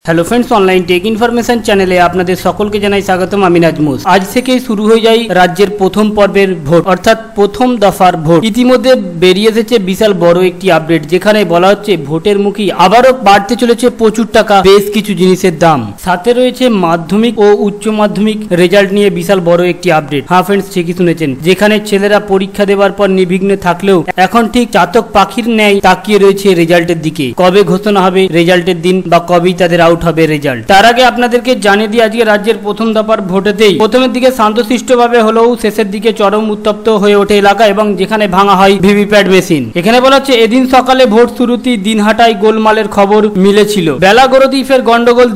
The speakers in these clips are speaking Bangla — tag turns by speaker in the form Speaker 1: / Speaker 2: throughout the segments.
Speaker 1: Hello friends, online take information চ্যানেলে আপনাদের সকলকে জানাই স্বাগতম। আমি নাজমুস। আজ থেকে শুরু হয়ে যায় রাজ্যের প্রথম পর্বের ভোট, অর্থাৎ প্রথম দফার ভোট। ইতিমধ্যে বেরিয়ে এসেছে বিশাল বড় একটি আপডেট, যেখানে বলা হচ্ছে ভোটের মুখী আবারও বাড়তে চলেছে প্রচুর টাকা বেশ কিছু জিনিসের দাম। সাথে রয়েছে মাধ্যমিক ও উচ্চ মাধ্যমিক রেজাল্ট নিয়ে বিশাল বড় একটি আপডেট। হ্যাঁ ফ্রেন্ডস, ঠিকই শুনেছেন, যেখানে ছেলেরা পরীক্ষা দেওয়ার পর নির্বিঘ্নে থাকলেও এখন ঠিক চাতক পাখির ন্যায় তাকিয়ে রয়েছে রেজাল্টের দিকে। কবে ঘোষণা হবে রেজাল্টের দিন, বা কবেই তাদের আউট হবে রেজাল্ট। তার আগে আপনাদেরকে জানিয়ে দিই, আজকে রাজ্যের প্রথম দফার ভোটেতেই প্রথমের দিকে শান্তশিষ্টভাবে হলেও শেষের দিকে চরম উত্তপ্ত হয়ে ওঠে এলাকা, এবং যেখানে ভাঙা হয় ভিভিপ্যাট মেশিন। এখানে বলা হচ্ছে এদিন সকালে ভোট শুরুতেই দিনহাটায় গোলমালের খবর মিলেছিল। বেলা গড়তেই ফের গন্ডগোল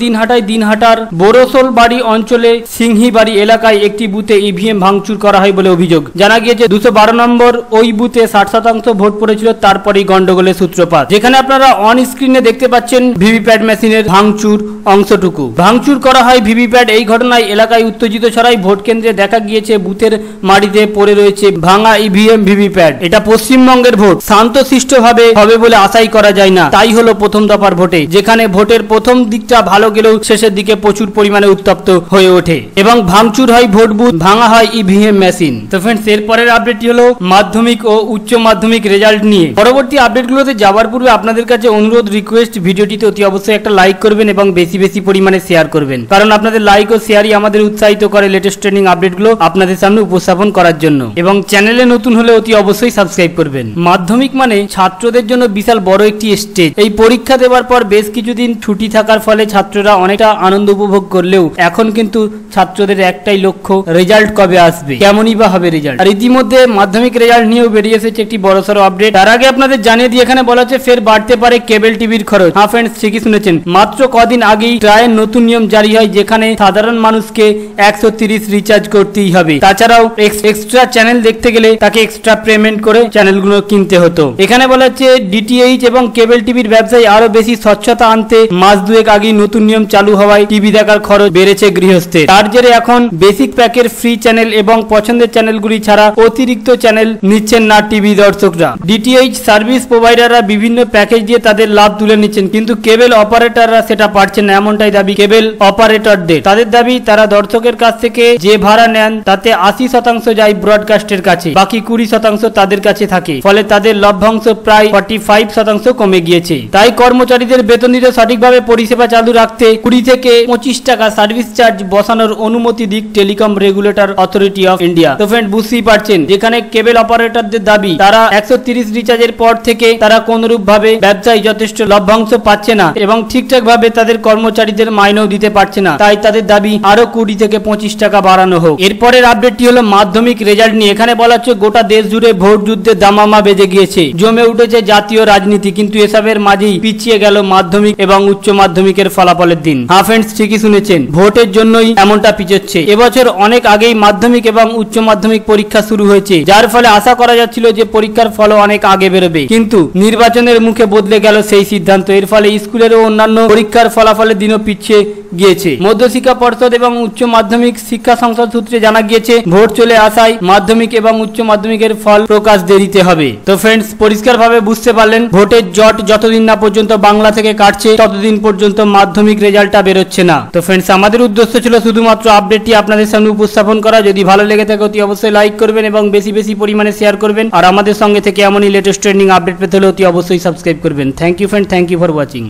Speaker 1: দিনহাটার বোরোসোল বাড়ি অঞ্চলে সিংহি বাড়ি এলাকায় একটি বুথে ইভিএম ভাঙচুর করা হয় বলে অভিযোগ। জানা গিয়েছে 212 নম্বর ওই বুথে 60% ভোট পড়েছিল, তারপরেই গন্ডগোলের সূত্রপাত। যেখানে আপনারা অন স্ক্রিনে দেখতে পাচ্ছেন ভিভিপ্যাট মেশিনের ভাঙচুর অংশটুকু। ভাঙচুর করা হয় ভিভিপ্যাট। এই ঘটনায় এলাকায় উত্তেজিত ছড়ায়। ভোট কেন্দ্রে দেখা গিয়েছে বুথের মাটিতে পড়ে রয়েছে ভাঙা ইভিএম ভিভিপ্যাট। এটা পশ্চিমবঙ্গের ভোট, শান্তশিষ্টভাবে হবে বলে আশাই করা যায় না। তাই হলো প্রথম দফার ভোটে, যেখানে ভোটের প্রথম দিকটা ভালো গেলেও শেষের দিকে প্রচুর পরিমাণে উত্তপ্ত হয়ে ওঠে এবং ভাঙচুর হয় ভোট বুথ, ভাঙা হয় ইভিএম মেশিন। তো ফ্রেন্ডস, এরপরের আপডেটটি হলো মাধ্যমিক ও উচ্চ মাধ্যমিক রেজাল্ট নিয়ে। পরবর্তী আপডেটগুলোতে যাওয়ার পূর্বে আপনাদের কাছে অনুরোধ, রিকোয়েস্ট, ভিডিওটিতে অতি অবশ্যই একটা লাইক করবেন এবং বেশি পরিমাণে শেয়ার করবেন, কারণ আপনাদের লাইক ও শেয়ারই আমাদের উৎসাহিত করে লেটেস্ট ট্রেন্ডিং আপডেটগুলো আপনাদের সামনে উপস্থাপন করার জন্য। এবং চ্যানেলে নতুন হলে অতি অবশ্যই সাবস্ক্রাইব করবেন। মাধ্যমিক মানে ছাত্রদের জন্য বিশাল বড় একটি স্টেজ। এই পরীক্ষা দেওয়ার পর বেশ কিছুদিন ছুটি থাকার ফলে ছাত্ররা অনেকটা আনন্দ উপভোগ করলেও এখন কিন্তু ছাত্রদের একটাই লক্ষ্য, রেজাল্ট কবে আসবে, কেমনই বা হবে রেজাল্ট। আর ইতিমধ্যে মাধ্যমিক রেজাল্ট নিয়েও বেরিয়ে এসেছে একটি বড়সড় আপডেট। তার আগে আপনাদের জানিয়ে দিয়ে এখানে বলা হচ্ছে ফের বাড়তে পারে কেবল টিভির খরচ। হ্যাঁ ফ্রেন্ডস, ঠিকই শুনেছেন, মাত্র কদিন আগেই ট্রায়ের নতুন নিয়ম জারি হয়, যেখানে সাধারণ মানুষকে 130 রিচার্জ করতেই হবে। তাছাড়াও এক্সট্রা চ্যানেল দেখতে গেলে তাকে এক্সট্রা পেমেন্ট করে চ্যানেলগুলো কিনতে হতো। এখানে বলা হচ্ছে ডিটিএইচ এবং কেবল টিভির ব্যবসায় আরো বেশি স্বচ্ছতা আনতে মাস দুয়েক আগেই নতুন নিয়ম চালু হওয়ায় টিভি দেখার খরচ বেড়েছে গৃহস্থের। তার জেরে এখন বেসিক প্যাকের ফ্রি চ্যানেল এবং পছন্দের চ্যানেলগুলি ছাড়া অতিরিক্ত চ্যানেল নিচ্ছেন না টিভি দর্শকরা। ডিটিএইচ সার্ভিস প্রোভাইডাররা বিভিন্ন প্যাকেজ দিয়ে তাদের লাভ তুলে নিচ্ছেন, কিন্তু কেবল অপারেটররা সেটা পারছেন না, এমনটাই দাবি কেবল অপারেটরদের। তাদের দাবি, তারা দর্শকের কাছ থেকে যে ভাড়া নেন তাতে 80% যায় ব্রডকাস্টের কাছে, বাকি 20% তাদের কাছে থাকে। ফলে তাদের লভ্যাংশ প্রায় 45% কমে গিয়েছে। তাই কর্মচারীদের বেতন দিতে সঠিকভাবে পরিষেবা চালু রাখতে 20 থেকে 25 টাকা সার্ভিস চার্জ বসানোর অনুমতি দিক telecom regulator authority of India. তো ফ্রেন্ড, বুঝতেই পারছেন, যেখানে কেবল অপারেটরদের দাবি তারা 130 রিচার্জের পর থেকে তারা কোনরূপ ভাবে ব্যবসায় যথেষ্ট লভ্যাংশ পাচ্ছে না এবং ঠিকঠাক ভাবে তাদের কর্মচারীদের মাইনেও দিতে পারছে না। তাই তাদের দাবি আরো 20 থেকে 25 টাকা বাড়ানো হোক। এরপরের আপডেটটি হলো মাধ্যমিক রেজাল্ট নিয়ে। এখানে বলা হচ্ছে গোটা দেশ জুড়ে ভোট যুদ্ধে দামামা বেজে গিয়েছে, জমে উঠেছে জাতীয় রাজনীতি, কিন্তু এসবের মাঝেই পিছিয়ে গেল মাধ্যমিক এবং উচ্চ মাধ্যমিকের ফলাফলের দিন। হ্যাঁ ফ্রেন্ডস, ঠিকই শুনেছেন, ভোটের জন্যই এমনটা পিছোচ্ছে। এবছর অনেক আগেই মাধ্যমিক এবং উচ্চ মাধ্যমিক পরীক্ষা শুরু হয়েছে, যার ফলে আশা করা যাচ্ছিল যে পরীক্ষার ফলও অনেক আগে বেরোবে, কিন্তু নির্বাচনের মুখে বদলে গেল সেই সিদ্ধান্ত। এর ফলে স্কুলের ও অন্যান্য পরীক্ষার ফলাফলের দিনও পিছিয়ে গিয়েছে। মধ্যশিক্ষা পর্ষদ এবং উচ্চ মাধ্যমিক শিক্ষা সংসদ সূত্রে জানা গিয়েছে, ভোট চলে আসায় মাধ্যমিক এবং উচ্চ মাধ্যমিকের ফল প্রকাশ দেরিতে হবে। তো ফ্রেন্ডস, পরিষ্কার ভাবে বুঝতে পারলেন, ভোটের জট যতদিন না পর্যন্ত বাংলা থেকে কাটছে ততদিন পর্যন্ত মাধ্যমিক রেজাল্টটা বেরোচ্ছে না। তো ফ্রেন্ডস, আমাদের উদ্দেশ্য ছিল শুধুমাত্র আপডেটটি আপনাদের সামনে উপস্থাপন করা। যদি ভালো লেগে থাকে অতি অবশ্যই লাইক করবেন এবং বেশি পরিমাণে শেয়ার করবেন। আর আমাদের সঙ্গে থেকে এমনই লেটেস্ট ট্রেন্ডিং আপডেট পেতে হলে অতি অবশ্যই সাবস্ক্রাইব করবেন। Thank you friend, thank you for watching.